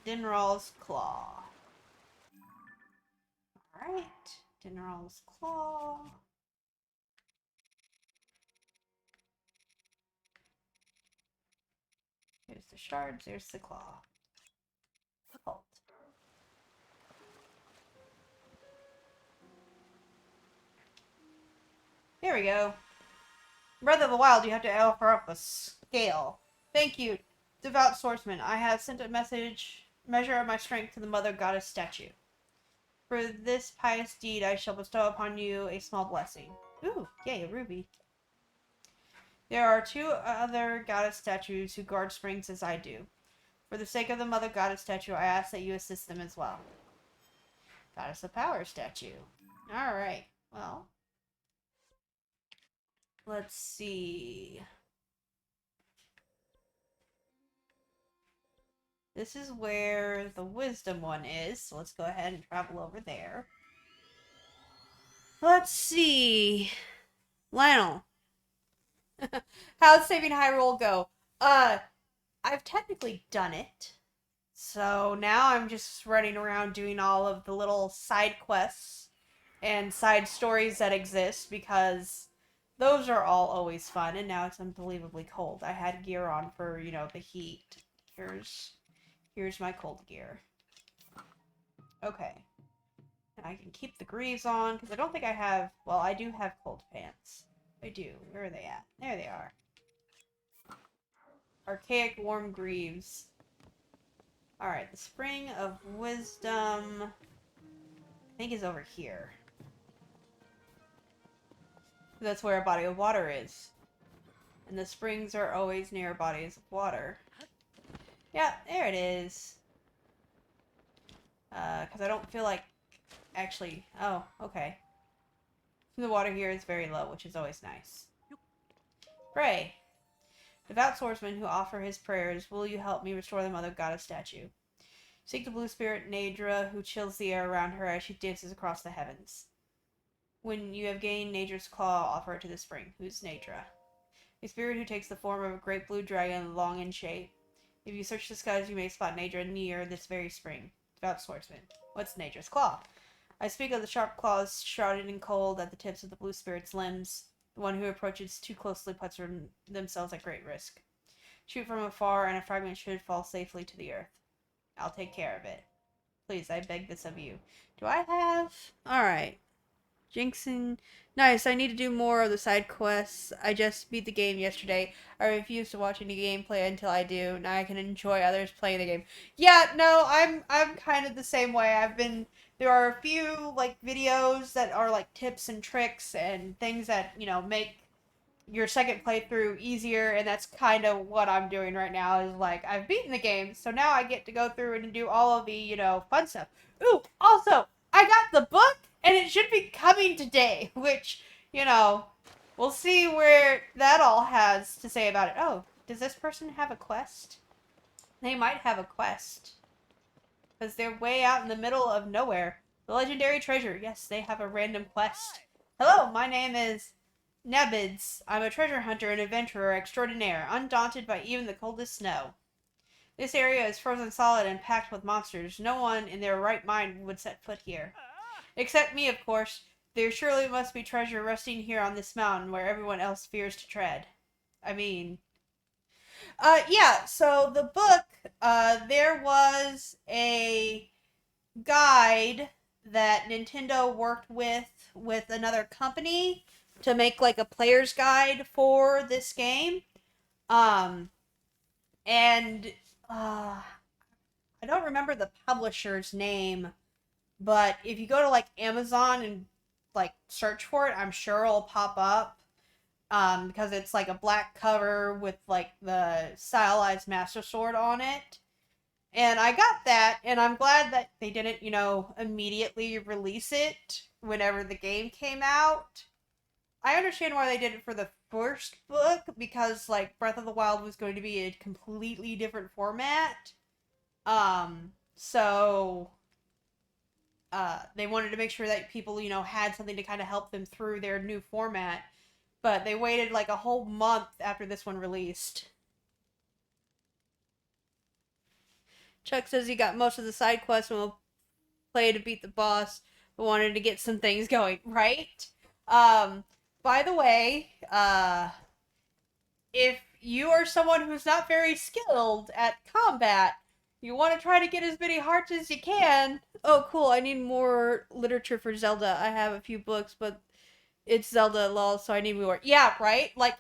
Dinral's Claw. Alright. Dinral's Claw. There's the shards, there's the claw. Vault. There we go. Breath of the Wild, you have to offer up a scale. Thank you, devout swordsman. I have sent a measure of my strength to the mother goddess statue. For this pious deed, I shall bestow upon you a small blessing. Ooh, yay, a ruby. There are 2 other goddess statues who guard springs as I do. For the sake of the mother goddess statue, I ask that you assist them as well. Goddess of Power statue. Alright, well. Let's see. This is where the wisdom one is, so let's go ahead and travel over there. Let's see. Lionel. How'd Saving Hyrule go? I've technically done it. So now I'm just running around doing all of the little side quests and side stories that exist because those are all always fun, and now it's unbelievably cold. I had gear on for, you know, the heat. Here's my cold gear. Okay. And I can keep the greaves on, because I don't think I have... Well, I do have cold pants. I do. Where are they at? There they are. Archaic warm greaves. Alright, the Spring of Wisdom... I think is over here. That's where a body of water is. And the springs are always near bodies of water. Yeah, there it is. Because I don't feel like... Actually... Oh, okay. The water here is very low, which is always nice. Pray. Devout swordsman who offer his prayers, will you help me restore the mother goddess statue? Seek the blue spirit Nadra, who chills the air around her as she dances across the heavens. When you have gained Nadra's claw, offer it to the spring. Who's Nadra? A spirit who takes the form of a great blue dragon, long in shape. If you search the skies, you may spot Nadra near this very spring. Devout swordsman. What's Nadra's claw? I speak of the sharp claws shrouded in cold at the tips of the blue spirit's limbs. The one who approaches too closely puts themselves at great risk. Shoot from afar, and a fragment should fall safely to the earth. I'll take care of it. Please, I beg this of you. Do I have... Alright. Jinxing. Nice, I need to do more of the side quests. I just beat the game yesterday. I refuse to watch any gameplay until I do. Now I can enjoy others playing the game. Yeah, no, I'm kind of the same way. There are a few, like, videos that are, like, tips and tricks and things that, you know, make your second playthrough easier, and that's kind of what I'm doing right now, is, like, I've beaten the game, so now I get to go through and do all of the, you know, fun stuff. Ooh, also, I got the book, and it should be coming today, which, you know, we'll see where that all has to say about it. Oh, does this person have a quest? They might have a quest. Because they're way out in the middle of nowhere. The legendary treasure. Yes, they have a random quest. Hello, my name is Nebids. I'm a treasure hunter and adventurer extraordinaire, undaunted by even the coldest snow. This area is frozen solid and packed with monsters. No one in their right mind would set foot here. Except me, of course. There surely must be treasure resting here on this mountain where everyone else fears to tread. I mean... yeah, so the book, there was a guide that Nintendo worked with another company to make, like, a player's guide for this game. Um, and, I don't remember the publisher's name, but if you go to, like, Amazon and, like, search for it, I'm sure it'll pop up. Because it's like a black cover with, like, the stylized Master Sword on it. And I got that, and I'm glad that they didn't, you know, immediately release it whenever the game came out. I understand why they did it for the first book, because, like, Breath of the Wild was going to be a completely different format. So, they wanted to make sure that people, you know, had something to kind of help them through their new format. But they waited like a whole month after this one released. Chuck says he got most of the side quests and will play to beat the boss, but wanted to get some things going, right? By the way, if you are someone who's not very skilled at combat, you want to try to get as many hearts as you can. Oh, cool. I need more literature for Zelda. I have a few books, but it's Zelda lol, so I need more. Yeah, right? Like,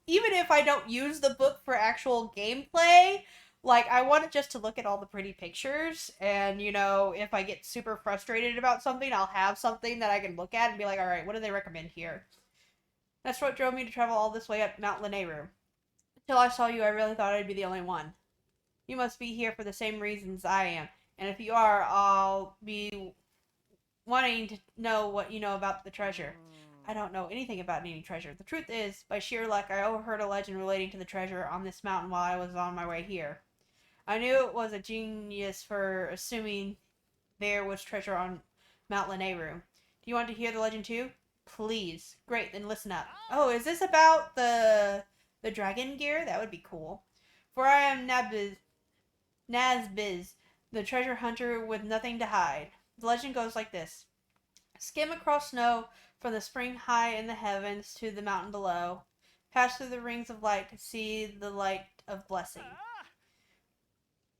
even if I don't use the book for actual gameplay, like, I want it just to look at all the pretty pictures, and, you know, if I get super frustrated about something, I'll have something that I can look at and be like, alright, what do they recommend here? That's what drove me to travel all this way up Mount Lanayru. Until I saw you, I really thought I'd be the only one. You must be here for the same reasons I am, and if you are, I'll be wanting to know what you know about the treasure. I don't know anything about any treasure. The truth is, by sheer luck, I overheard a legend relating to the treasure on this mountain while I was on my way here. I knew it was a genius for assuming there was treasure on Mount Lanayru. Do you want to hear the legend too? Please. Great, then listen up. Oh, is this about the dragon gear? That would be cool. For I am Nazbiz, the treasure hunter with nothing to hide. The legend goes like this. Skim across snow from the spring high in the heavens to the mountain below. Pass through the rings of light to see the light of blessing.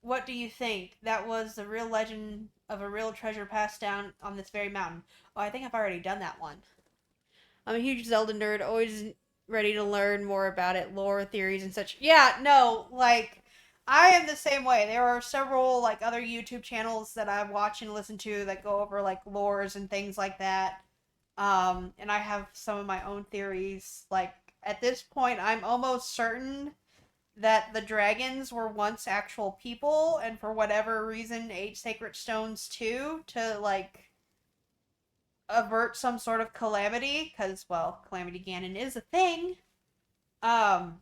What do you think? That was the real legend of a real treasure passed down on this very mountain. Oh, I think I've already done that one. I'm a huge Zelda nerd, always ready to learn more about it, lore, theories, and such. Yeah, no, like, I am the same way. There are several, like, other YouTube channels that I watch and listen to that go over, like, lores and things like that. And I have some of my own theories. Like, at this point, I'm almost certain that the dragons were once actual people, and for whatever reason, ate sacred stones too, to, like, avert some sort of calamity, because, well, Calamity Ganon is a thing. Um,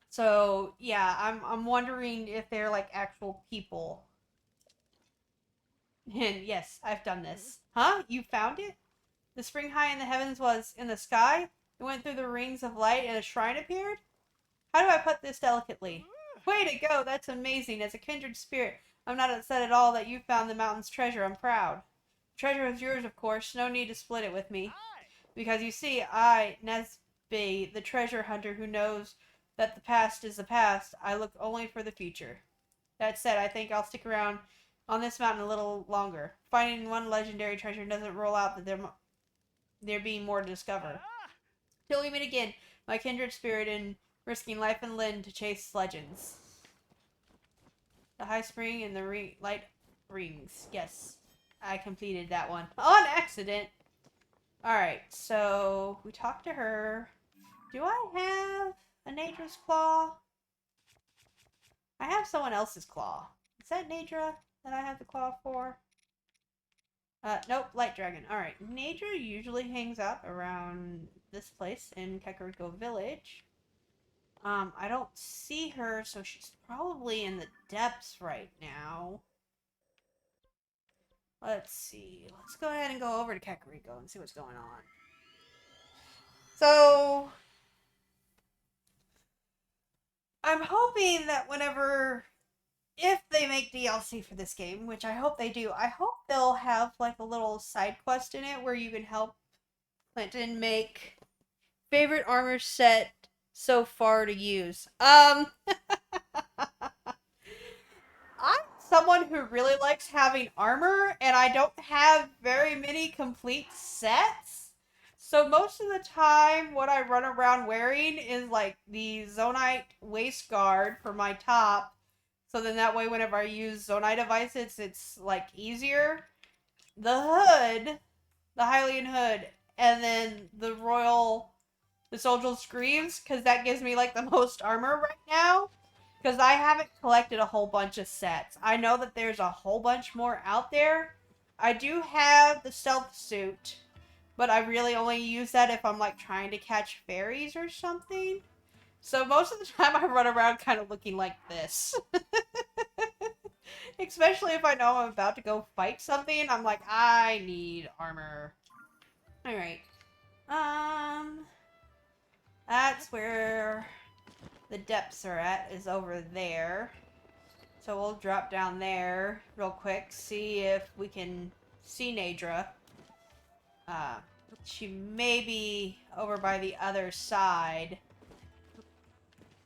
so yeah, I'm wondering if they're like actual people. And yes, I've done this. Huh? You found it? The spring high in the heavens was in the sky. It went through the rings of light and a shrine appeared. How do I put this delicately? Way to go! That's amazing. As a kindred spirit, I'm not upset at all that you found the mountain's treasure. I'm proud. The treasure is yours, of course. No need to split it with me. Because you see, I, Nesby, the treasure hunter who knows that the past is the past, I look only for the future. That said, I think I'll stick around on this mountain a little longer. Finding one legendary treasure doesn't rule out that there being more to discover. Till we meet again, my kindred spirit in risking life and limb to chase legends. The high spring and the light rings. Yes, I completed that one. On accident. Alright, so we talked to her. Do I have a Nadra's Claw? I have someone else's claw. Is that Nadra that I have the claw for? Nope, Light Dragon. Alright, Nadra usually hangs out around this place in Kakariko Village. I don't see her, so she's probably in the depths right now. Let's see. Let's go ahead and go over to Kakariko and see what's going on. So, I'm hoping that if they make DLC for this game, which I hope they do, I hope they'll have like a little side quest in it where you can help Clinton make favorite armor set so far to use. I'm someone who really likes having armor, and I don't have very many complete sets. So most of the time, what I run around wearing is like the Zonite waist guard for my top. So then that way, whenever I use Zonite devices, it's like easier. The hood, the Hylian hood, and then the Soldier Screams, because that gives me like the most armor right now. Because I haven't collected a whole bunch of sets. I know that there's a whole bunch more out there. I do have the stealth suit, but I really only use that if I'm like trying to catch fairies or something. So most of the time I run around kind of looking like this. Especially if I know I'm about to go fight something, I'm like, I need armor. Alright. That's where the depths are at, is over there. So we'll drop down there real quick, see if we can see Nadra. She may be over by the other side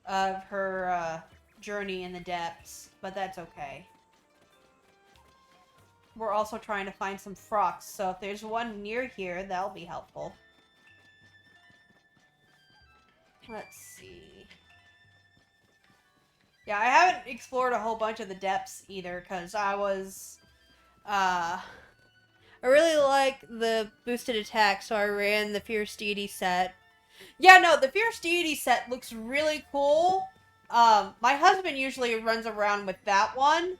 of her journey in the depths, but that's okay. We're also trying to find some frocks, so if there's one near here, that'll be helpful. Let's see. Yeah, I haven't explored a whole bunch of the depths either, because I was, I really like the boosted attack, so I ran the Fierce Deity set. Yeah, no, the Fierce Deity set looks really cool. My husband usually runs around with that one,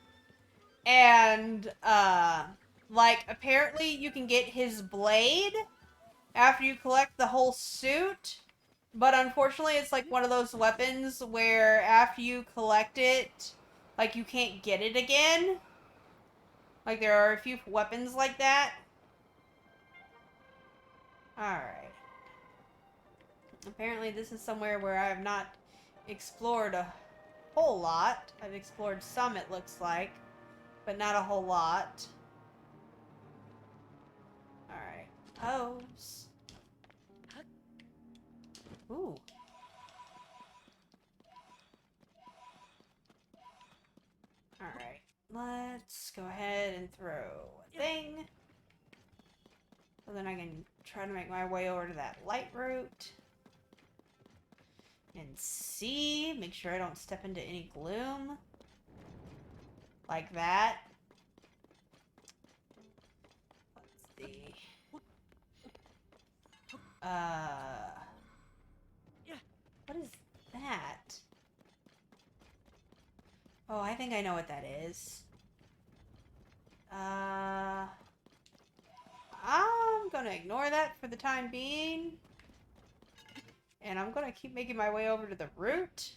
and, like, apparently you can get his blade after you collect the whole suit. But unfortunately, it's like one of those weapons where after you collect it, like, you can't get it again. Like, there are a few weapons like that. Alright. Apparently, this is somewhere where I have not explored a whole lot. I've explored some, it looks like, but not a whole lot. Alright. Hose. Ooh. Alright, let's go ahead and throw a thing. So then I can try to make my way over to that light route. And see, make sure I don't step into any gloom. Like that. Let's see. What is that? Oh, I think I know what that is. I'm gonna ignore that for the time being. And I'm gonna keep making my way over to the route.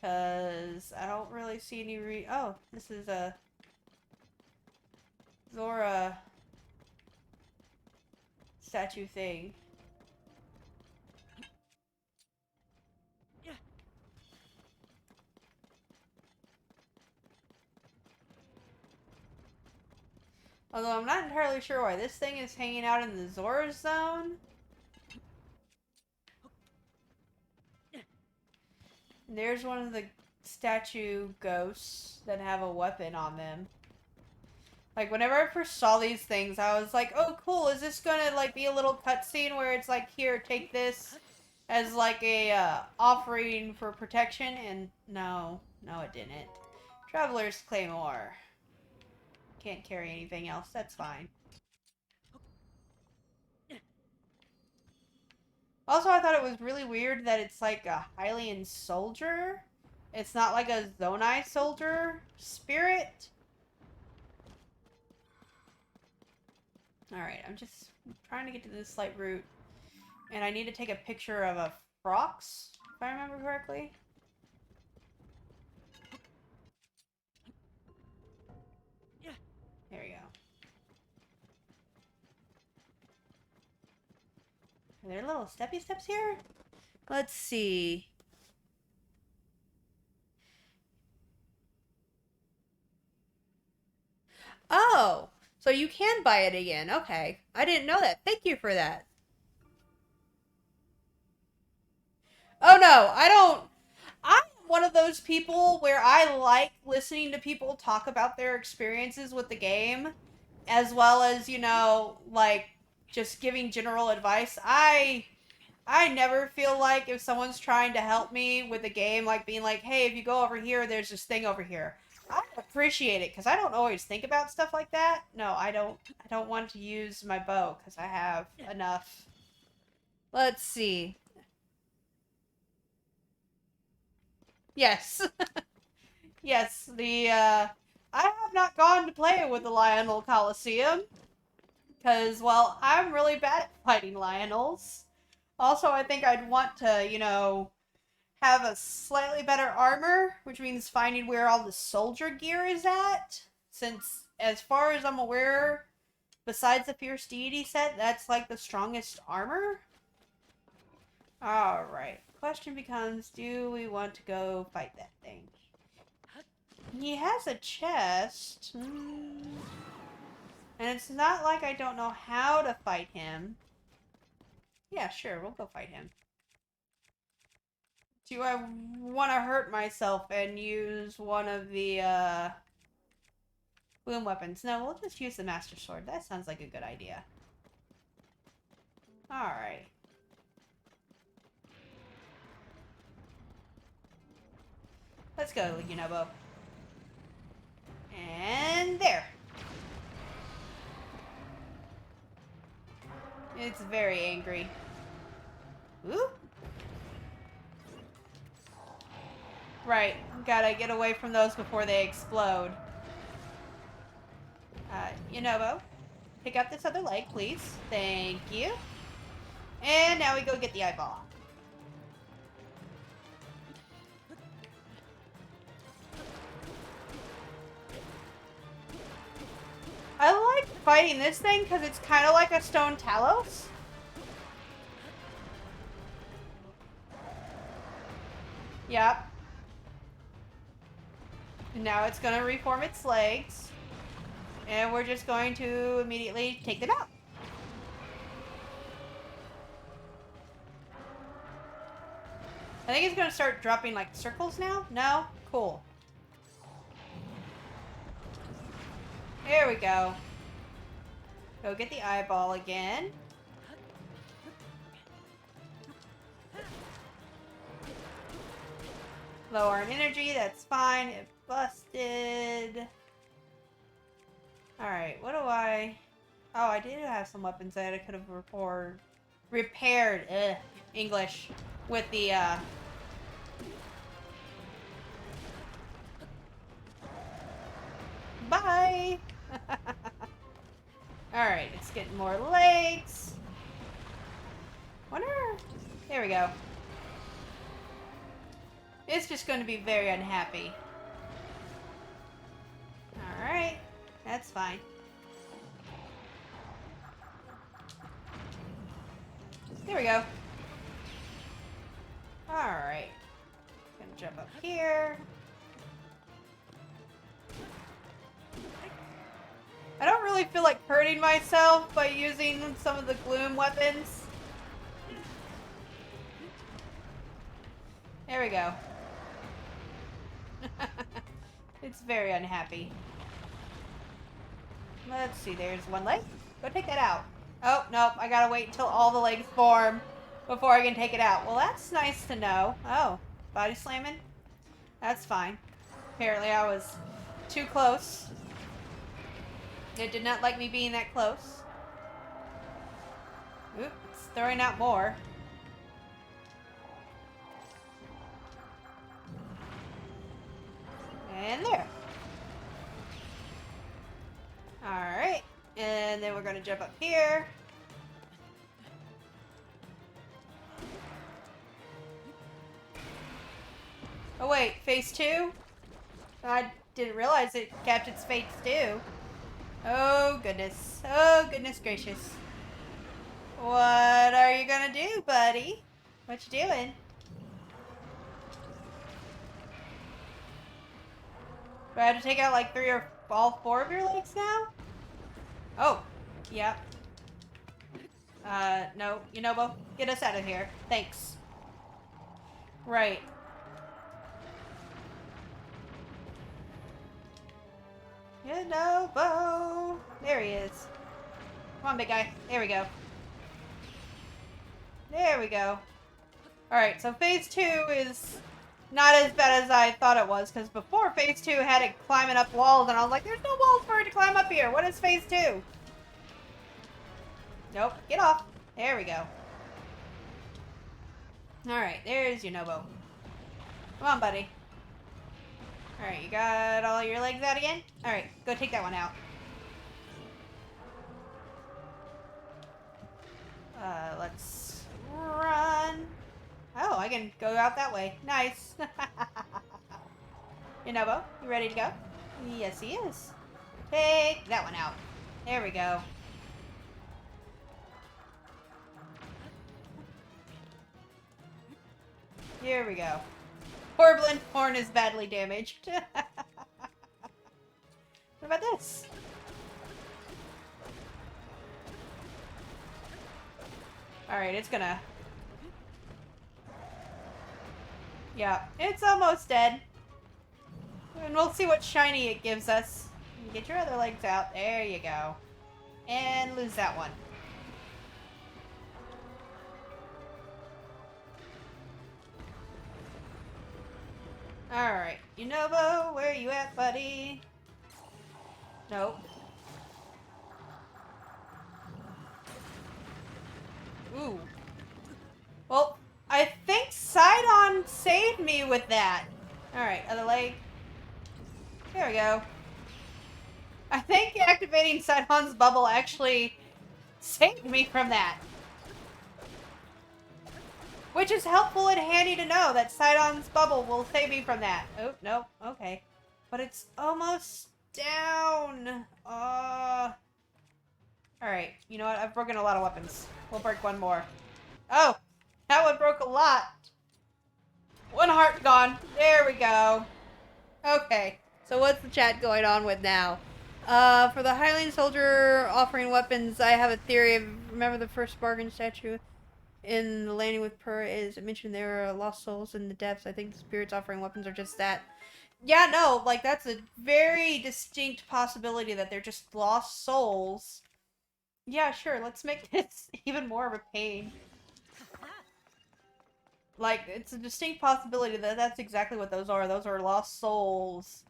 Because I don't really see any oh, this is a Zora statue thing. Although I'm not entirely sure why this thing is hanging out in the Zora zone. And there's one of the statue ghosts that have a weapon on them. Like, whenever I first saw these things, I was like, oh, cool, is this gonna, like, be a little cutscene where it's like, here, take this as, like, a, offering for protection? And no, it didn't. Traveler's Claymore. Can't carry anything else, that's fine. Also, I thought it was really weird that it's like a Hylian soldier. It's not like a Zonai soldier spirit. Alright, I'm just trying to get to this light route. And I need to take a picture of a Frox, if I remember correctly. There we go. Are there little steppy steps here? Let's see. Oh, so you can buy it again. Okay. I didn't know that. Thank you for that. Oh no, I don't. I'm one of those people where I like listening to people talk about their experiences with the game, as well as, you know, like, just giving general advice. I never feel like if someone's trying to help me with a game, like being like, hey, if you go over here, there's this thing over here. I appreciate it, because I don't always think about stuff like that. No, I don't want to use my bow, because I have enough. Let's see. Yes. Yes, I have not gone to play with the Lionel Coliseum. Because, well, I'm really bad at fighting Lionels. Also, I think I'd want to, you know, have a slightly better armor, which means finding where all the soldier gear is at. Since, as far as I'm aware, besides the Fierce Deity set, that's like the strongest armor. Alright. Question becomes, do we want to go fight that thing? He has a chest. And it's not like I don't know how to fight him. Yeah, sure, we'll go fight him. Do I want to hurt myself and use one of the, boom weapons? No, we'll just use the Master Sword. That sounds like a good idea. Alright. Let's go, Yunobo. And there. It's very angry. Ooh. Right. Gotta get away from those before they explode. Yunobo, pick up this other leg, please. Thank you. And now we go get the eyeball. I like fighting this thing because it's kind of like a stone Talos. Yep. Now it's going to reform its legs. And we're just going to immediately take them out. I think it's going to start dropping like circles now. No? Cool. There we go. Go get the eyeball again. Low arm energy, that's fine. It busted. Alright, what do I... Oh, I did have some weapons that I could have repaired. English. With the, Bye! Alright, it's getting more legs. Wonder... There we go. It's just going to be very unhappy. Alright. That's fine. There we go. Alright. Gonna jump up here. I don't really feel like hurting myself by using some of the gloom weapons. There we go. It's very unhappy. Let's see, there's one leg. Go take that out. Oh, nope, I gotta wait until all the legs form before I can take it out. Well, that's nice to know. Oh, body slamming? That's fine. Apparently I was too close. It did not like me being that close. Oop, it's throwing out more. And there. Alright. And then we're going to jump up here. Oh wait, phase 2? I didn't realize it kept its phase 2. Oh goodness. Oh goodness gracious. What are you gonna do, buddy? What you doing? Do I have to take out like 3 or all 4 of your legs now? Oh, yep. No, Yunobo, get us out of here. Thanks. Right. Yunobo! There he is. Come on, big guy. There we go. There we go. Alright, so phase 2 is not as bad as I thought it was, because before phase 2 had it climbing up walls, and I was like, there's no walls for it to climb up here. What is phase 2? Nope. Get off. There we go. Alright, there's Yunobo. Come on, buddy. Alright, you got all your legs out again? Alright, go take that one out. Let's run. Oh, I can go out that way. Nice. Yunobo, you ready to go? Yes, he is. Take that one out. There we go. Here we go. Horblin horn is badly damaged. What about this? Alright, it's gonna... Yeah, it's almost dead. And we'll see what shiny it gives us. Get your other legs out. There you go. And lose that one. Alright. Yunobo, where you at, buddy? Nope. Ooh. Well, I think Sidon saved me with that. Alright, other leg. There we go. I think activating Sidon's bubble actually saved me from that. Which is helpful and handy to know that Sidon's bubble will save me from that. Oh, no. Okay. But it's almost down. Alright. You know what? I've broken a lot of weapons. We'll break one more. Oh! That one broke a lot. One heart gone. There we go. Okay. So what's the chat going on with now? For the Highland soldier offering weapons, I have a theory of, remember the first bargain statue in the landing with Purr is mentioned there are lost souls in the depths. I think the spirits offering weapons are just that. Yeah, no, like that's a very distinct possibility that they're just lost souls. Yeah, sure, let's make this even more of a pain. Like, it's a distinct possibility that that's exactly what those are. Those are lost souls,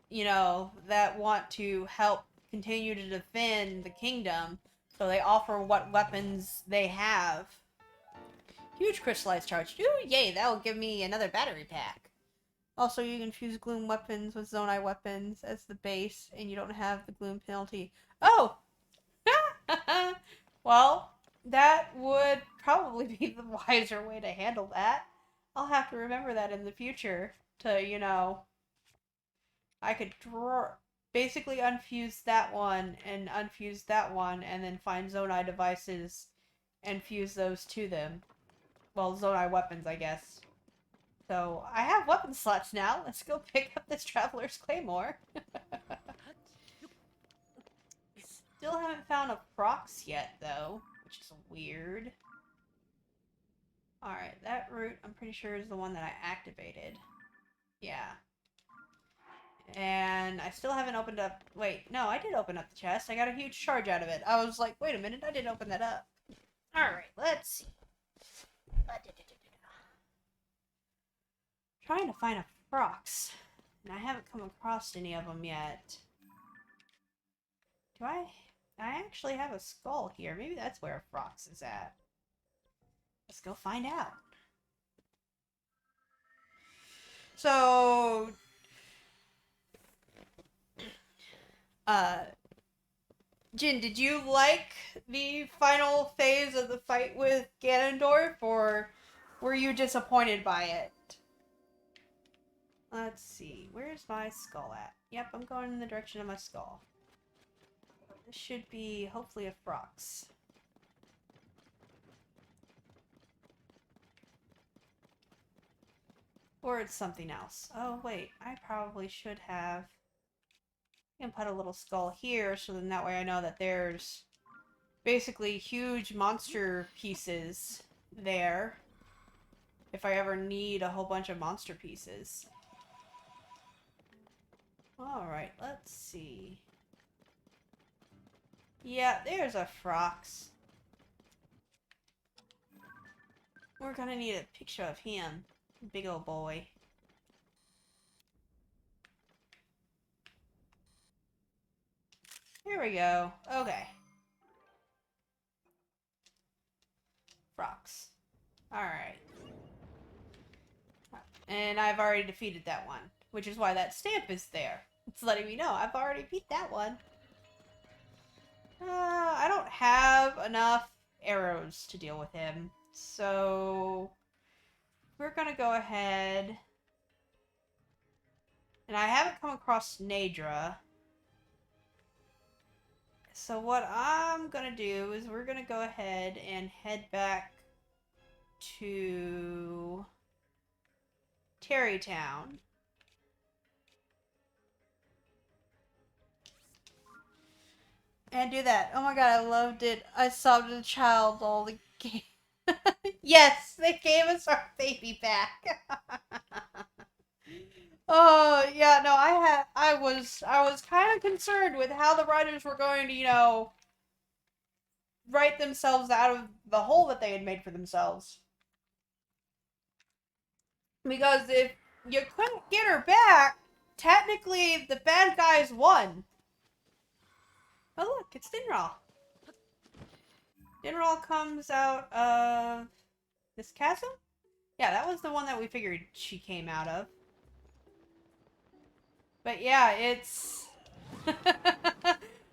you know, that want to help continue to defend the kingdom. So they offer what weapons they have. Huge crystallized charge. Ooh, yay, that will give me another battery pack. Also, you can fuse gloom weapons with zonai weapons as the base, and you don't have the gloom penalty. Oh! Well, that would probably be the wiser way to handle that. I'll have to remember that in the future to, you know... I could basically unfuse that one and unfuse that one and then find zonai devices and fuse those to them. Well, zonai weapons, I guess. So, I have weapon slots now. Let's go pick up this Traveler's Claymore. Still haven't found a Prox yet, though, which is weird. Alright, that route, I'm pretty sure, is the one that I activated. Yeah. And I still haven't opened up... Wait, no, I did open up the chest. I got a huge charge out of it. I was like, wait a minute, I didn't open that up. Alright, let's see. Trying to find a Prox. And I haven't come across any of them yet. Do I actually have a skull here. Maybe that's where a Prox is at. Let's go find out. So... Jin, did you like the final phase of the fight with Ganondorf, or were you disappointed by it? Let's see, where's my skull at? Yep, I'm going in the direction of my skull. This should be, hopefully, a Prox. Or it's something else. Oh, wait, I probably should have... I can put a little skull here, so then that way I know that there's basically huge monster pieces there. If I ever need a whole bunch of monster pieces. Alright, let's see. Yeah, there's a Frox. We're gonna need a picture of him. Big old boy. Here we go. Okay. Frox. Alright. And I've already defeated that one, which is why that stamp is there. It's letting me know I've already beat that one. I don't have enough arrows to deal with him, so we're gonna go ahead. And I haven't come across Nadra. So what I'm gonna do is we're gonna go ahead and head back to Terrytown. And do that. Oh my god, I loved it. I sobbed as a child all the game. Yes, they gave us our baby back. Oh yeah, no, I was kind of concerned with how the writers were going to, write themselves out of the hole that they had made for themselves. Because if you couldn't get her back, technically the bad guys won. Oh look, it's Dinral. Dinral comes out of this chasm? Yeah, that was the one that we figured she came out of. But yeah, it's...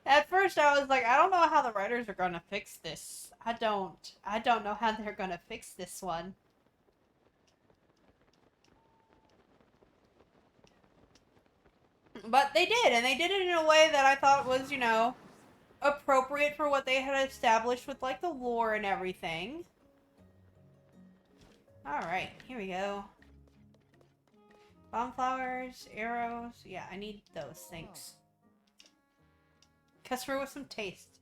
At first I was like, I don't know how the writers are gonna fix this. I don't know how they're gonna fix this one. But they did, and they did it in a way that I thought was, appropriate for what they had established with, like, the lore and everything. Alright, here we go. Bomb flowers, arrows. Yeah, I need those, thanks. Customer with some taste.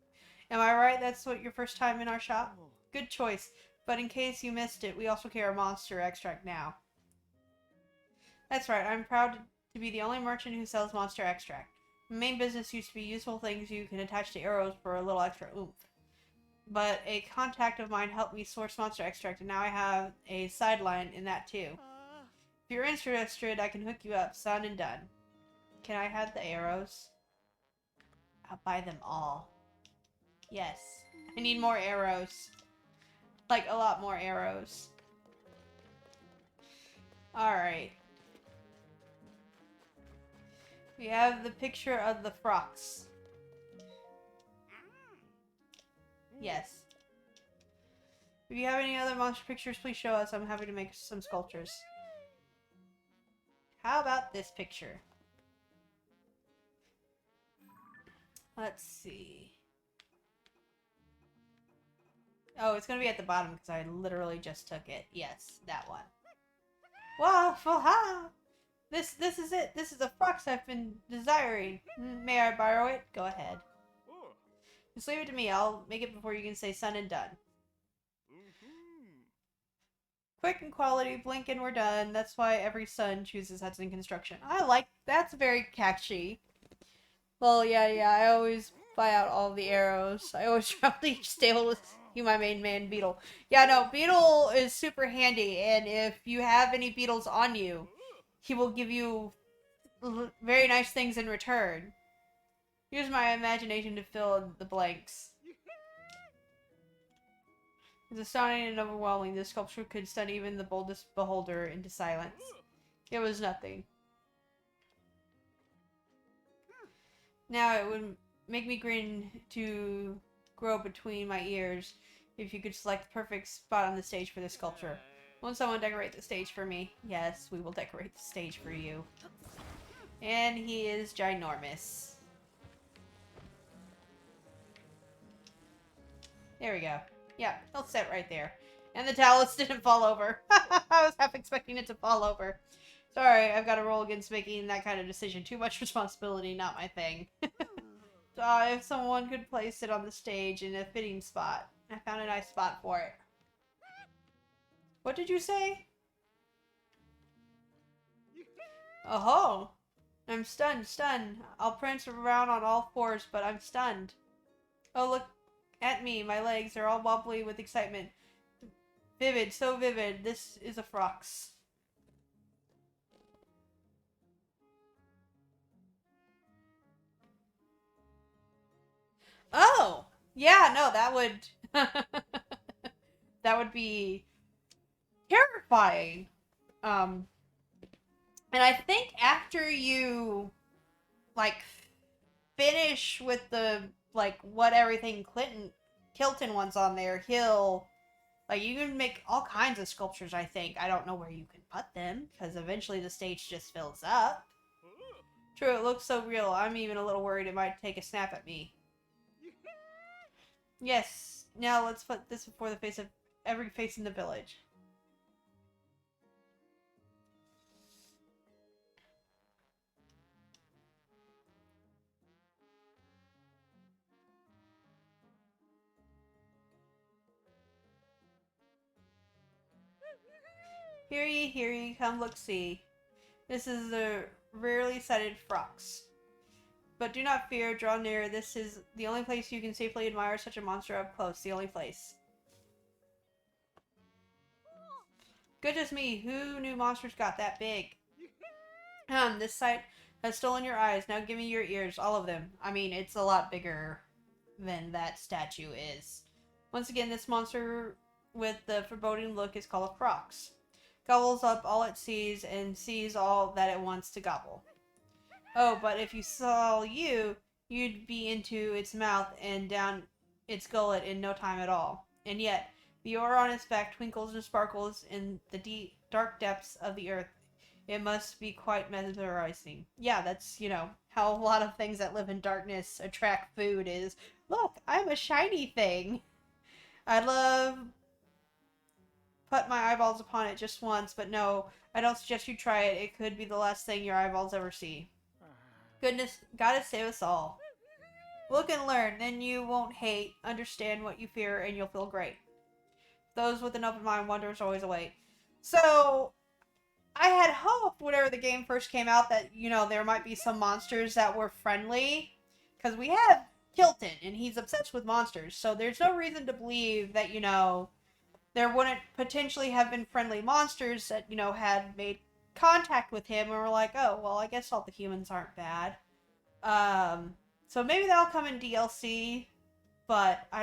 Am I right? That's what your first time in our shop? Good choice. But in case you missed it, we also carry monster extract now. That's right, I'm proud to be the only merchant who sells monster extract. My main business used to be useful things you can attach to arrows for a little extra oomph. But a contact of mine helped me source monster extract, and now I have a sideline in that too. If you're interested, I can hook you up. Done and done. Can I have the arrows? I'll buy them all. Yes. I need more arrows. Like, a lot more arrows. Alright. We have the picture of the frocks. Yes. If you have any other monster pictures, please show us. I'm happy to make some sculptures. How about this picture? Let's see. Oh, it's gonna be at the bottom because I literally just took it. Yes, that one. Waffle ha! This is it. This is the frocks I've been desiring. May I borrow it? Go ahead. Just leave it to me. I'll make it before you can say done and done. Quick and quality, blink and we're done. That's why every son chooses Hudson Construction. I like, that's very catchy. Well, yeah, I always buy out all the arrows. I always travel to each stable to see my main man, Beetle. Yeah, no, Beetle is super handy, and if you have any beetles on you, he will give you very nice things in return. Use my imagination to fill in the blanks. It's astounding and overwhelming. This sculpture could stun even the boldest beholder into silence. It was nothing. Now it would make me grin to grow between my ears if you could select the perfect spot on the stage for this sculpture. Won't someone decorate the stage for me? Yes, we will decorate the stage for you. And he is ginormous. There we go. Yeah, he'll sit right there. And the talus didn't fall over. I was half expecting it to fall over. Sorry, I've got to roll against making that kind of decision. Too much responsibility, not my thing. If someone could place it on the stage in a fitting spot. I found a nice spot for it. What did you say? Oh-ho! I'm stunned. I'll prance around on all fours, but I'm stunned. Oh, look at me. My legs are all wobbly with excitement. Vivid, so vivid. This is a frocks. Oh! Yeah, no, that would... that would be terrifying. And I think after you, like, finish with the, like, what everything Kilton wants on there, he'll... Like, you can make all kinds of sculptures, I think. I don't know where you can put them, because eventually the stage just fills up. True, it looks so real. I'm even a little worried it might take a snap at me. Yes, now let's put this before the face of every face in the village. Hear ye, come look see. This is the rarely sighted frox. But do not fear, draw near. This is the only place you can safely admire such a monster up close. The only place. Goodness me, who knew monsters got that big? This sight has stolen your eyes. Now give me your ears, all of them. I mean, it's a lot bigger than that statue is. Once again, this monster with the foreboding look is called a frox. Gobbles up all it sees and sees all that it wants to gobble. Oh, but if you saw you, you'd be into its mouth and down its gullet in no time at all. And yet, the aura on its back twinkles and sparkles in the deep, dark depths of the earth. It must be quite mesmerizing. Yeah, that's, how a lot of things that live in darkness attract food is, look, I'm a shiny thing. I'd love put my eyeballs upon it just once, but no, I don't suggest you try it. It could be the last thing your eyeballs ever see. Goodness, gotta save us all. Look and learn, then you won't hate, understand what you fear, and you'll feel great. Those with an open mind, wonders always await. So, I had hoped whenever the game first came out that, there might be some monsters that were friendly. Because we have Kilton, and he's obsessed with monsters. So there's no reason to believe that, there wouldn't potentially have been friendly monsters that, had made contact with him and were like, oh, well, I guess all the humans aren't bad. So maybe that'll come in DLC, but I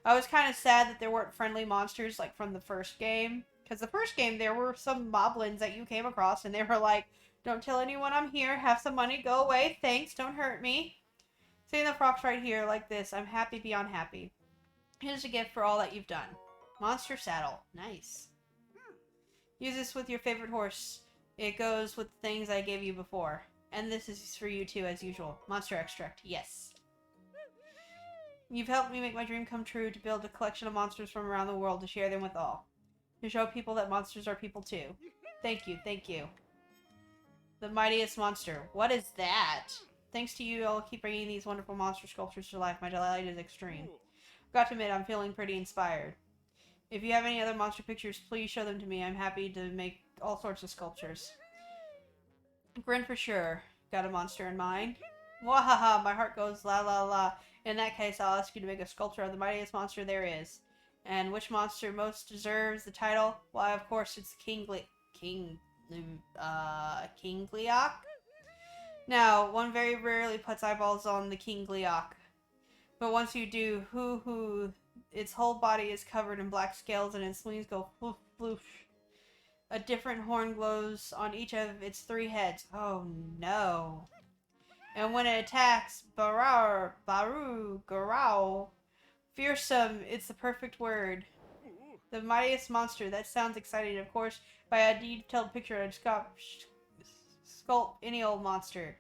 was kind of sad that there weren't friendly monsters like from the first game. Because the first game, there were some moblins that you came across, and they were like, don't tell anyone I'm here, have some money, go away, thanks, don't hurt me. Seeing the frogs right here like this, I'm happy beyond happy. Here's a gift for all that you've done. Monster saddle. Nice. Use this with your favorite horse. It goes with the things I gave you before. And this is for you too, as usual. Monster extract. Yes. You've helped me make my dream come true to build a collection of monsters from around the world to share them with all. To show people that monsters are people too. Thank you, thank you. The mightiest monster. What is that? Thanks to you, I'll keep bringing these wonderful monster sculptures to life. My delight is extreme. Got to admit, I'm feeling pretty inspired. If you have any other monster pictures, please show them to me. I'm happy to make all sorts of sculptures. Grin for sure. Got a monster in mind? Wahaha, my heart goes la la la. In that case, I'll ask you to make a sculpture of the mightiest monster there is. And which monster most deserves the title? Why, of course, it's King Gleeok? Now, one very rarely puts eyeballs on the King Gleeok. But once you do, its whole body is covered in black scales and its wings go floof floof. A different horn glows on each of its 3 heads. Oh no. And when it attacks, baru, garau, fearsome, it's the perfect word. The mightiest monster. That sounds exciting, of course. By a detailed picture, I'd sculpt any old monster.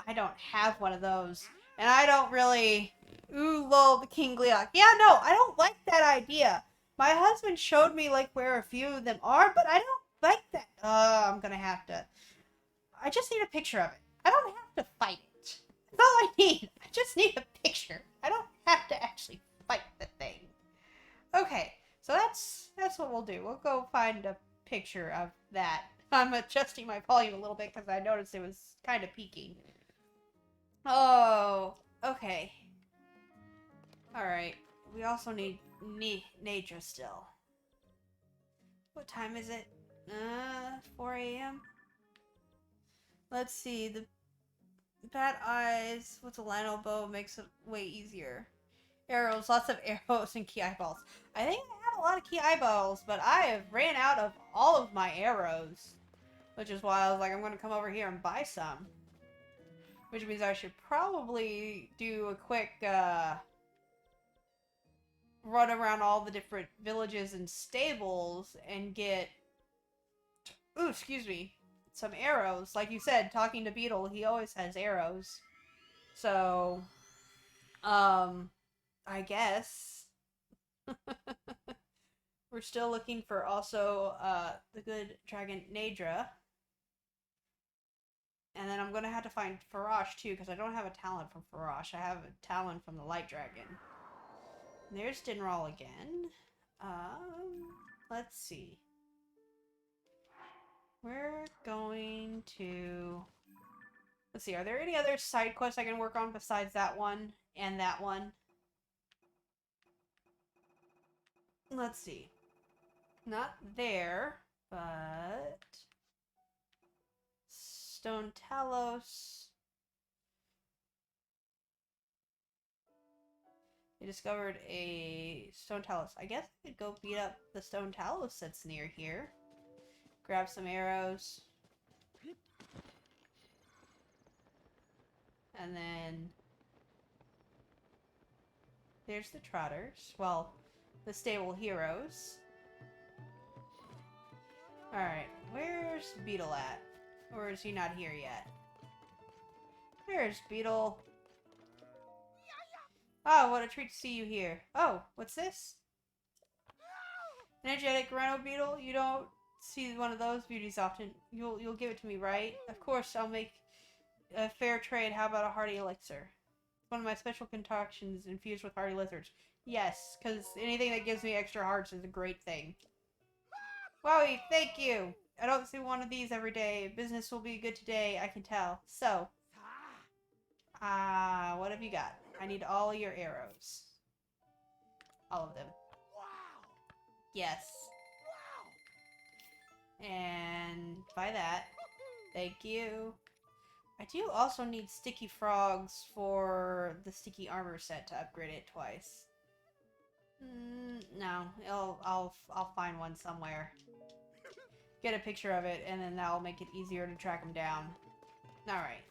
I don't have one of those. And I don't really... Ooh, lol, the King Gleeok. Yeah, no, I don't like that idea. My husband showed me, where a few of them are, but I don't like that. I'm gonna have to... I just need a picture of it. I don't have to fight it. That's all I need. I just need a picture. I don't have to actually fight the thing. Okay, so that's what we'll do. We'll go find a picture of that. I'm adjusting my volume a little bit because I noticed it was kind of peaking. Oh, okay. Alright, we also need Nadra still. What time is it? 4 a.m.? Let's see, the bat eyes with the lino bow makes it way easier. Arrows, lots of arrows and key eyeballs. I think I have a lot of key eyeballs, but I have ran out of all of my arrows. Which is why I was like, I'm going to come over here and buy some. Which means I should probably do a quick, run around all the different villages and stables and get, ooh, excuse me, some arrows. Like you said, talking to Beetle, he always has arrows. So, I guess. We're still looking for also, the good dragon Nadra. And then I'm going to have to find Farash too, because I don't have a talent from Farash. I have a talent from the Light Dragon. And there's Dinral again. Let's see. we're going to... Let's see, are there any other side quests I can work on besides that one and that one? Let's see. Not there, but... Stone Talos. They discovered a Stone Talos. I guess I could go beat up the Stone Talos that's near here. Grab some arrows. And then... There's the Trotters. Well, the Stable Heroes. Alright, where's Beetle at? Or is he not here yet? There's Beetle. Oh, what a treat to see you here. Oh, what's this? Energetic Rhino Beetle? You don't see one of those beauties often. You'll give it to me, right? Of course, I'll make a fair trade. How about a hearty elixir? One of my special concoctions infused with hearty lizards. Yes, because anything that gives me extra hearts is a great thing. Wowie, thank you! I don't see one of these every day. Business will be good today, I can tell. So, what have you got? I need all your arrows. All of them. Yes. And buy that. Thank you. I do also need sticky frogs for the sticky armor set to upgrade it twice. No, I'll find one somewhere. Get a picture of it, and then that'll make it easier to track them down. Alright.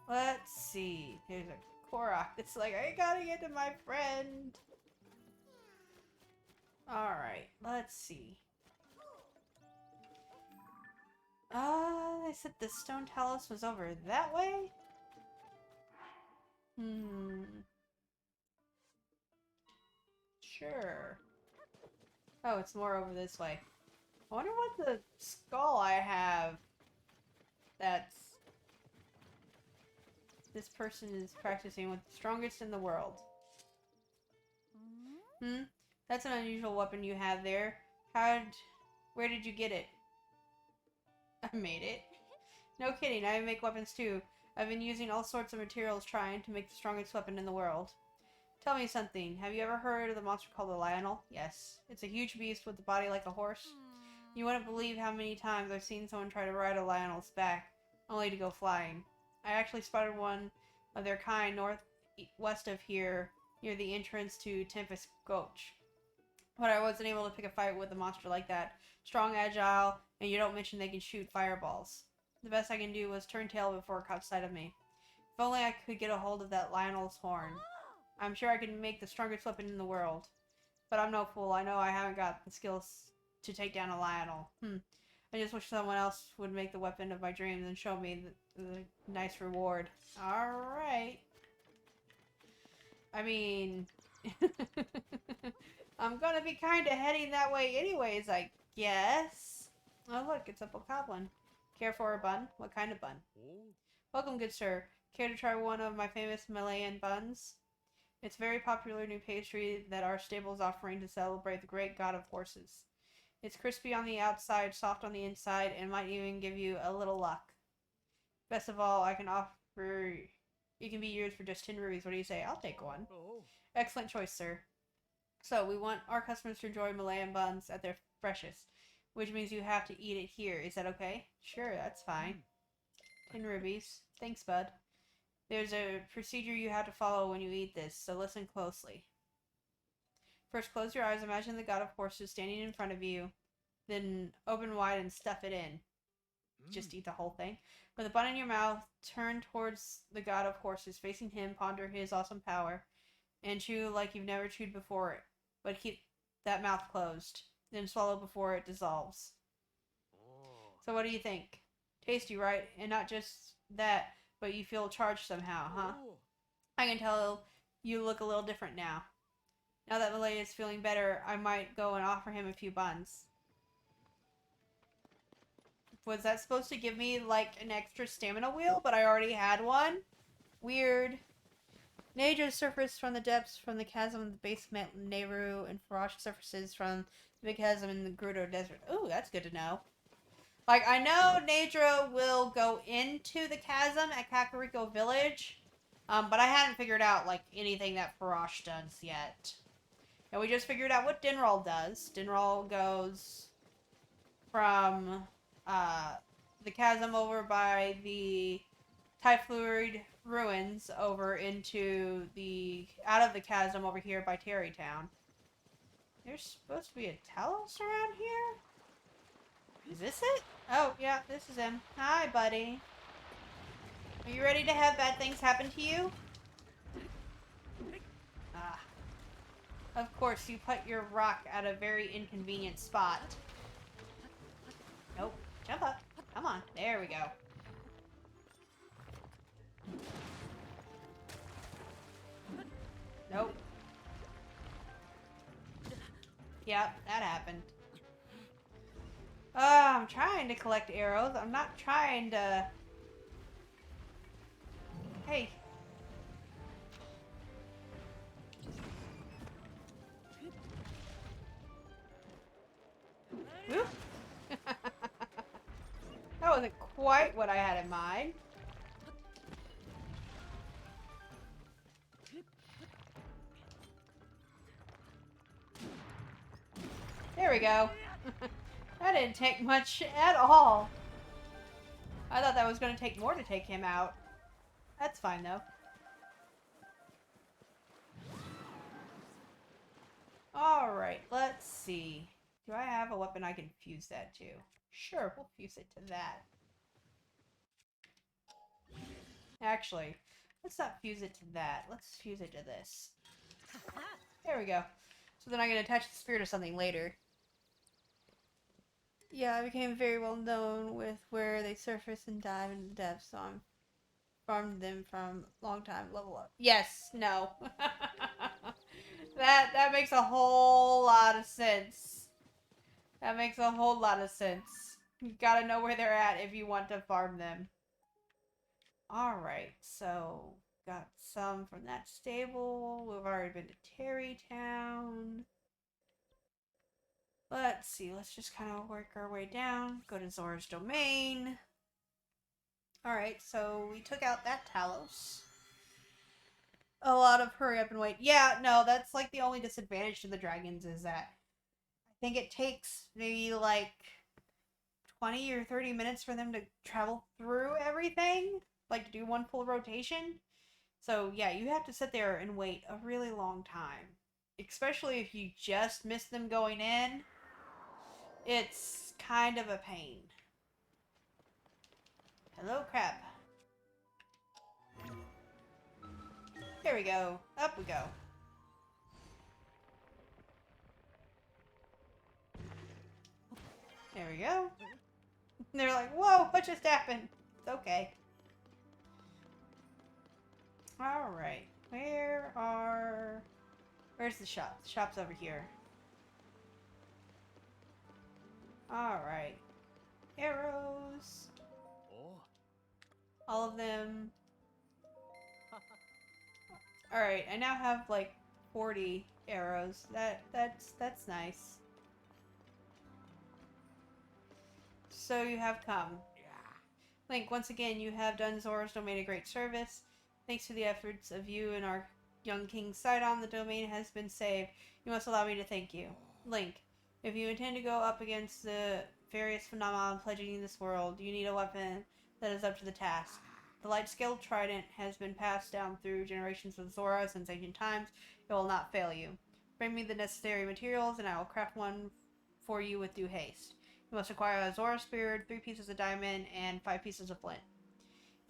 Let's see. Here's a Korok. It's like, I gotta get to my friend. Alright, let's see. They said the Stone Talos was over that way? Sure. Oh, it's more over this way. I wonder what the skull I have that's... this person is practicing with the strongest in the world. That's an unusual weapon you have there. Where did you get it? I made it. No kidding, I make weapons too. I've been using all sorts of materials trying to make the strongest weapon in the world. Tell me something. Have you ever heard of the monster called the Lionel? Yes. It's a huge beast with a body like a horse. You wouldn't believe how many times I've seen someone try to ride a Lionel's back, only to go flying. I actually spotted one of their kind northwest of here, near the entrance to Tempest Gulch. But I wasn't able to pick a fight with a monster like that. Strong, agile, and you don't mention they can shoot fireballs. The best I can do was turn tail before it caught sight of me. If only I could get a hold of that Lionel's horn. I'm sure I can make the strongest weapon in the world. But I'm no fool. I know I haven't got the skills to take down a Lionel. I just wish someone else would make the weapon of my dreams and show me the nice reward. Alright. I mean... I'm gonna be kinda heading that way anyways, I guess. Oh look, it's a bokoblin. Care for a bun? What kind of bun? Welcome, good sir. Care to try one of my famous Malayan buns? It's a very popular new pastry that our stable is offering to celebrate the great god of horses. It's crispy on the outside, soft on the inside, and might even give you a little luck. Best of all, I can offer... It can be yours for just 10 rubies. What do you say? I'll take one. Excellent choice, sir. So, we want our customers to enjoy Malayan buns at their freshest, which means you have to eat it here. Is that okay? Sure, that's fine. 10 rubies. Thanks, bud. There's a procedure you have to follow when you eat this, so listen closely. First, close your eyes. Imagine the god of horses standing in front of you. Then open wide and stuff it in. Just eat the whole thing. With a bun in your mouth, turn towards the god of horses, facing him, ponder his awesome power, and chew like you've never chewed before, but keep that mouth closed. Then swallow before it dissolves. So what do you think? Tasty, right? And not just that, but you feel charged somehow, huh? I can tell you look a little different now. Now that Malay is feeling better, I might go and offer him a few buns. Was that supposed to give me, like, an extra stamina wheel, but I already had one? Weird. Nature surfaced from the depths from the chasm of the base of Nehru, and Farash surfaces from the big chasm in the Grudo Desert. Ooh, that's good to know. Like, I know Nadra will go into the chasm at Kakariko Village, but I hadn't figured out, like, anything that Farash does yet. And we just figured out what Dinral does. Dinral goes from, the chasm over by the Typhloid ruins over into out of the chasm over here by Terrytown. There's supposed to be a Talos around here? Is this it? Oh, yeah, this is him. Hi, buddy. Are you ready to have bad things happen to you? Ah. Of course, you put your rock at a very inconvenient spot. Nope. Jump up. Come on. There we go. Nope. Yep, that happened. I'm trying to collect arrows. I'm not trying to... Hey. Whoop. That wasn't quite what I had in mind. There we go. That didn't take much at all. I thought that was going to take more to take him out. That's fine, though. Alright, let's see. Do I have a weapon I can fuse that to? Sure, we'll fuse it to that. Actually, let's not fuse it to that. Let's fuse it to this. There we go. So then I can attach the spear to something later. Yeah, I became very well known with where they surface and dive into the depths, so I'm farmed them from long time level up. Yes, no. That makes a whole lot of sense. That makes a whole lot of sense. You gotta know where they're at if you want to farm them. Alright, so got some from that stable. We've already been to Terrytown. Let's see, let's just kind of work our way down. Go to Zora's Domain. Alright, so we took out that Talos. A lot of hurry up and wait. Yeah, no, that's like the only disadvantage to the dragons is that I think it takes maybe like 20 or 30 minutes for them to travel through everything. Like to do one full rotation. So yeah, you have to sit there and wait a really long time. Especially if you just miss them going in. It's kind of a pain. Hello, crab. There we go. Up we go. There we go. They're like, whoa, what just happened? It's okay. Alright. Where's the shop? The shop's over here. Alright. Arrows. All of them. Alright, I now have like 40 arrows. That's nice. So you have come. Link, once again, you have done Zora's Domain a great service. Thanks to the efforts of you and our young King Sidon, the domain has been saved. You must allow me to thank you. Link, if you intend to go up against the various phenomena plaguing this world, you need a weapon that is up to the task. The light-scaled trident has been passed down through generations of Zora since ancient times. It will not fail you. Bring me the necessary materials, and I will craft one for you with due haste. You must acquire a Zora spear, 3 pieces of diamond, and 5 pieces of flint.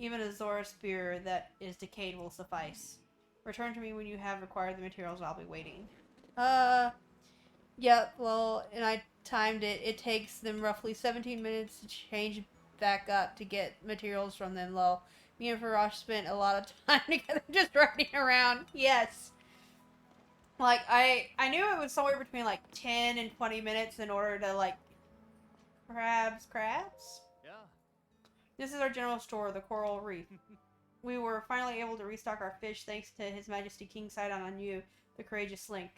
Even a Zora spear that is decayed will suffice. Return to me when you have acquired the materials, I'll be waiting. Yep, well, and I timed it. It takes them roughly 17 minutes to change back up to get materials from them, lol. Me and Farash spent a lot of time together just riding around. Yes. Like, I knew it was somewhere between, like, 10 and 20 minutes in order to, like, crabs? Yeah. This is our general store, the Coral Reef. We were finally able to restock our fish thanks to His Majesty King Sidon on you, the courageous Link.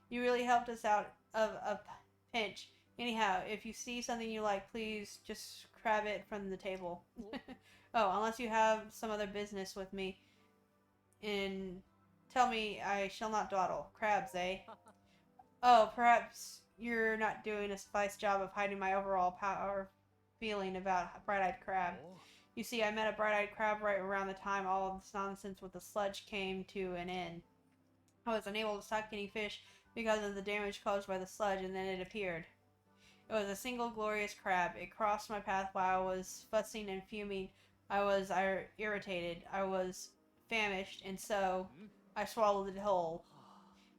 You really helped us out of a pinch. Anyhow, if you see something you like, please just grab it from the table. Oh, unless you have some other business with me. And tell me I shall not dawdle. Crabs, eh? Oh, perhaps you're not doing a suffice job of hiding my overall power feeling about Bright-Eyed Crab. You see, I met a Bright-Eyed Crab right around the time all of this nonsense with the sludge came to an end. I was unable to stop getting fish because of the damage caused by the sludge, and then it appeared. It was a single glorious crab. It crossed my path while I was fussing and fuming. I was irritated. I was famished, and so I swallowed it whole.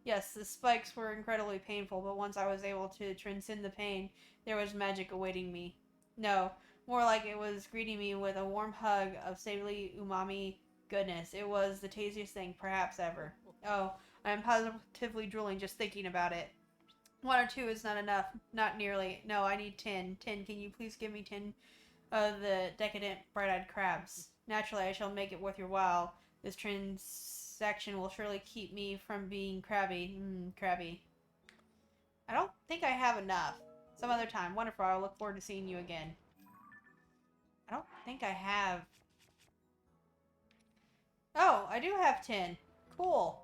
Yes, the spikes were incredibly painful, but once I was able to transcend the pain, there was magic awaiting me. No, more like it was greeting me with a warm hug of savory umami goodness. It was the tastiest thing, perhaps, ever. Oh, I am positively drooling just thinking about it. 1 or 2 is not enough. Not nearly. No, I need 10. 10. Can you please give me 10 of the decadent bright-eyed crabs? Naturally, I shall make it worth your while. This transaction will surely keep me from being crabby. Crabby. I don't think I have enough. Some other time. Wonderful. I'll look forward to seeing you again. I don't think I have... Oh, I do have 10. Cool.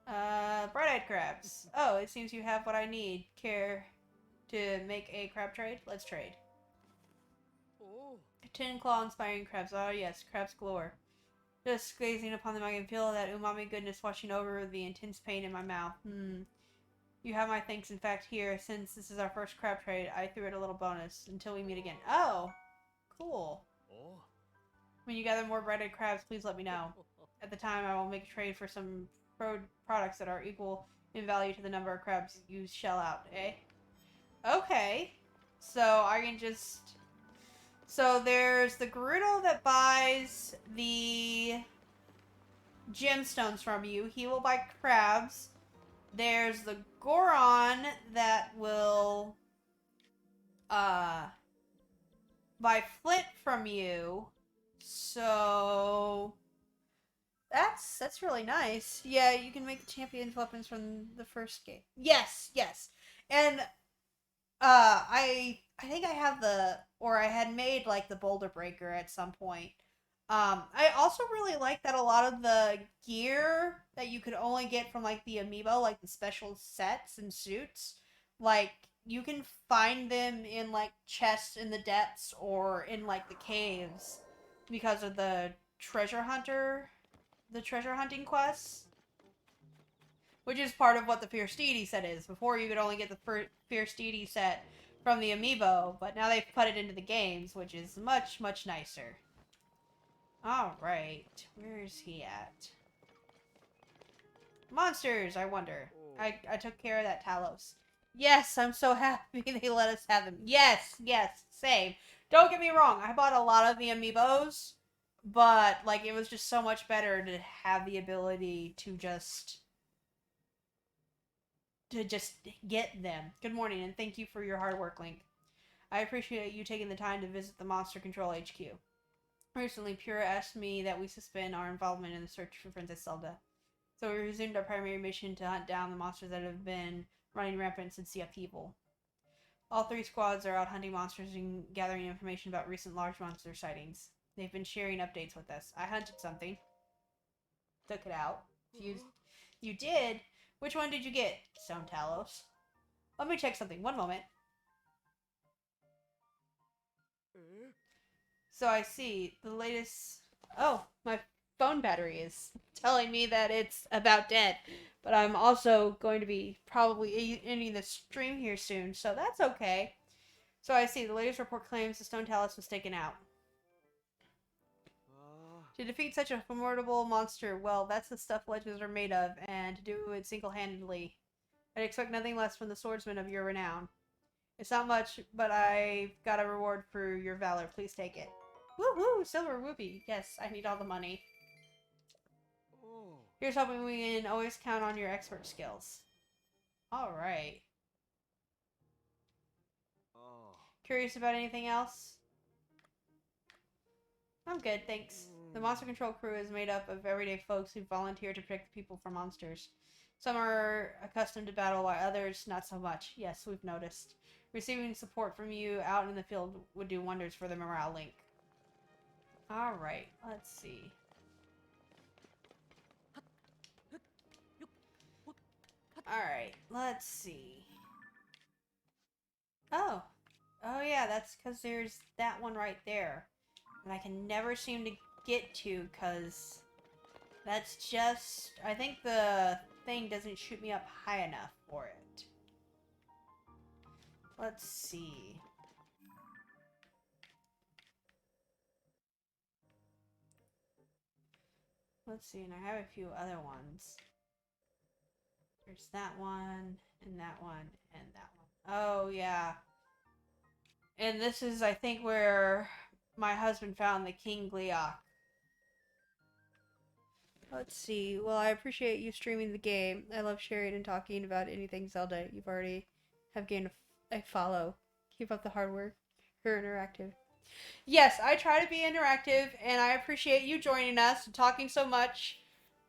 Bright-eyed crabs. Oh, it seems you have what I need. Care to make a crab trade? Let's trade. 10 claw-inspiring crabs. Oh yes, crabs galore. Just gazing upon them, I can feel that umami goodness washing over the intense pain in my mouth. You have my thanks. In fact, here, since this is our first crab trade, I threw it a little bonus until we meet again. Oh, cool. When you gather more bright-eyed crabs, please let me know. At the time, I will make a trade for some products that are equal in value to the number of crabs you shell out, eh? Okay. So, I can just... So, there's the Gerudo that buys the gemstones from you. He will buy crabs. There's the Goron that will buy flint from you. So that's really nice. Yeah, you can make the champion's weapons from the first game. Yes, yes. And I think I have I had made like the boulder breaker at some point. I also really like that a lot of the gear that you could only get from like the amiibo, like the special sets and suits, like you can find them in like chests in the depths or in like the caves because of the treasure hunting quests, which is part of what the Fierce Deity set is. Before you could only get the Fierce Deity set from the amiibo, but now they've put it into the games, which is much, much nicer. Alright, where is he at? Monsters, I wonder. I took care of that Talos. Yes, I'm so happy they let us have them. Yes, yes, same. Don't get me wrong, I bought a lot of the amiibos, but, like, it was just so much better to have the ability to just get them. Good morning, and thank you for your hard work, Link. I appreciate you taking the time to visit the Monster Control HQ. Recently, Pura asked me that we suspend our involvement in the search for Princess Zelda. So we resumed our primary mission to hunt down the monsters that have been running rampant since the upheaval. All 3 squads are out hunting monsters and gathering information about recent large monster sightings. They've been sharing updates with us. I hunted something. Took it out. You did? Which one did you get? Stone Talos. Let me check something. One moment. So I see the latest... Oh, my phone battery is telling me that it's about dead. But I'm also going to be probably ending the stream here soon, so that's okay. So I see the latest report claims the Stone Talus was taken out. To defeat such a formidable monster, well, that's the stuff legends are made of, and to do it single-handedly. I'd expect nothing less from the swordsman of your renown. It's not much, but I've got a reward for your valor. Please take it. Woo-hoo! Silver rupee. Yes, I need all the money. Here's hoping we can always count on your expert skills. Alright. Curious about anything else? I'm good, thanks. The Monster Control crew is made up of everyday folks who volunteer to protect the people from monsters. Some are accustomed to battle, while others not so much. Yes, we've noticed. Receiving support from you out in the field would do wonders for the morale link. Alright, let's see. Alright, let's see. Oh. Oh yeah, that's because there's that one right there. And I can never seem to get to because that's just... I think the thing doesn't shoot me up high enough for it. Let's see. Let's see, and I have a few other ones. There's that one, and that one, and that one. Oh, yeah. And this is, I think, where my husband found the King Gleeok. Let's see. Well, I appreciate you streaming the game. I love sharing and talking about anything Zelda. You've already have gained a follow. Keep up the hard work. You're interactive. Yes, I try to be interactive, and I appreciate you joining us and talking so much.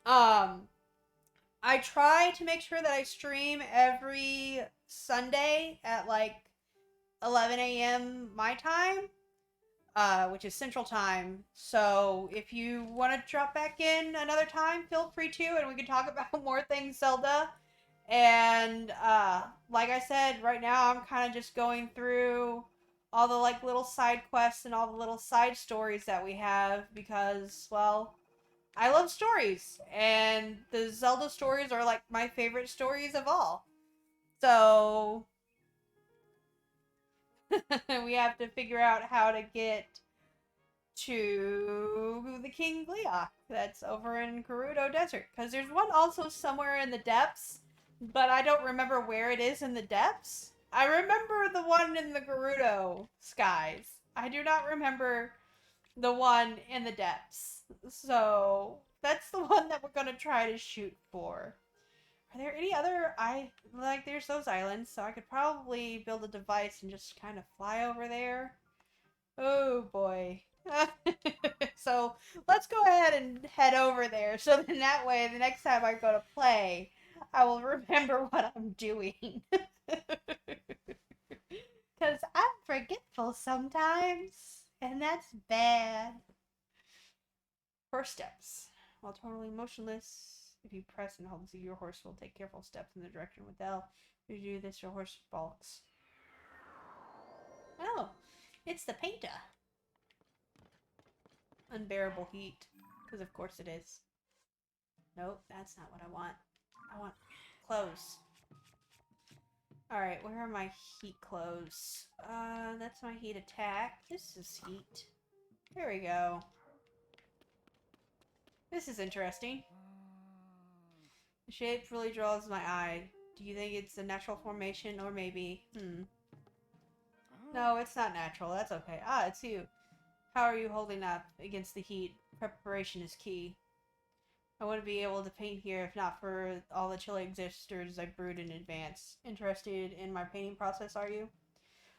I try to make sure that I stream every Sunday at like 11 a.m. my time, which is Central Time. So if you want to drop back in another time, feel free to, and we can talk about more things Zelda. And like I said, right now I'm kind of just going through all the like little side quests and all the little side stories that we have because, well, I love stories, and the Zelda stories are like my favorite stories of all. So we have to figure out how to get to the King Gleeok that's over in Gerudo Desert. Because there's one also somewhere in the depths, but I don't remember where it is in the depths. I remember the one in the Gerudo skies. I do not remember the one in the depths. So that's the one that we're gonna try to shoot for. Are there any other there's those islands, so I could probably build a device and just kind of fly over there. Oh boy. So let's go ahead and head over there so then that way the next time I go to play I will remember what I'm doing. Because I'm forgetful sometimes, and that's bad. First steps. While totally motionless, if you press and hold Z, your horse will take careful steps in the direction with L. If you do this, your horse balks. Oh, it's the painter. Unbearable heat. Because of course it is. Nope, that's not what I want. I want clothes. Alright, where are my heat clothes? That's my heat attack. This is heat. There we go. This is interesting. The shape really draws my eye. Do you think it's a natural formation or maybe... No, it's not natural. That's okay. Ah, it's you. How are you holding up against the heat? Preparation is key. I wouldn't be able to paint here if not for all the chilly existers I brewed in advance. Interested in my painting process, are you?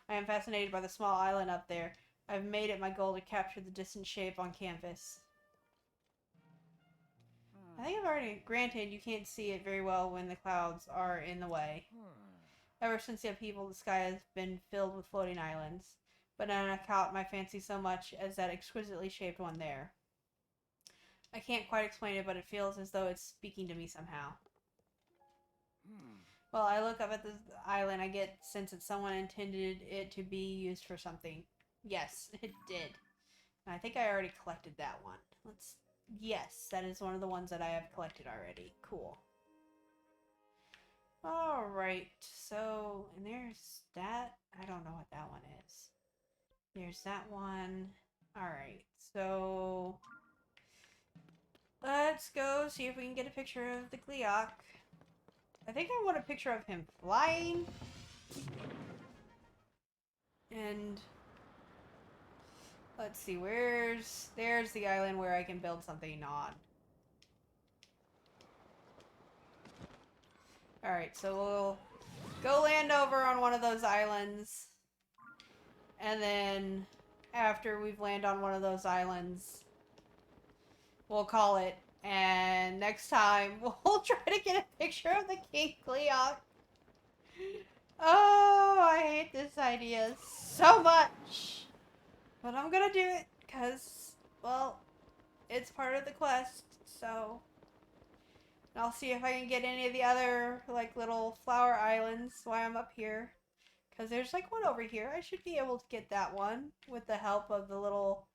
I am fascinated by the small island up there. I've made it my goal to capture the distant shape on canvas. I think I've already granted you can't see it very well when the clouds are in the way. Ever since the upheaval, the sky has been filled with floating islands, but none have caught my fancy so much as that exquisitely shaped one there. I can't quite explain it, but it feels as though it's speaking to me somehow. Well, I look up at the island, I get the sense that someone intended it to be used for something. Yes, it did. And I think I already collected that one. Yes, that is one of the ones that I have collected already. Cool. Alright, so, and there's that. I don't know what that one is. There's that one. Alright, so let's go see if we can get a picture of the Gleeok. I think I want a picture of him flying. And let's see, there's the island where I can build something on. Alright, so we'll go land over on one of those islands. And then after we've landed on one of those islands, we'll call it And next time, we'll try to get a picture of the King Gleeok. Oh, I hate this idea so much. But I'm gonna do it, because, well, it's part of the quest, so... And I'll see if I can get any of the other, like, little flower islands while I'm up here. Because there's, like, one over here. I should be able to get that one with the help of the little,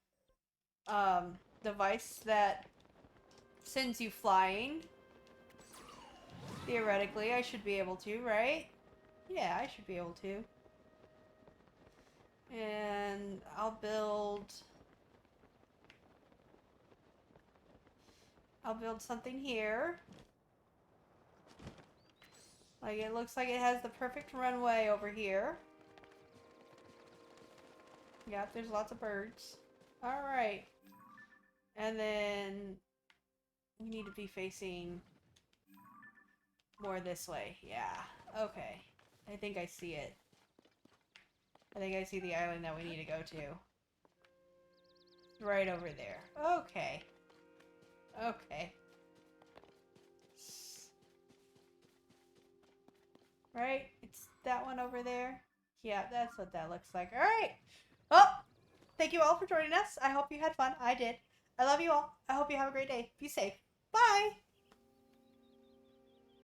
device that sends you flying. Theoretically, I should be able to, right? Yeah, I should be able to. And I'll build something here. Like, it looks like it has the perfect runway over here. Yep, there's lots of birds. Alright. And then we need to be facing more this way. Yeah. Okay. I think I see it. I think I see the island that we need to go to. Right over there. Okay. Okay. Right? It's that one over there. Yeah, that's what that looks like. Alright! Well, thank you all for joining us. I hope you had fun. I did. I love you all. I hope you have a great day. Be safe. Bye!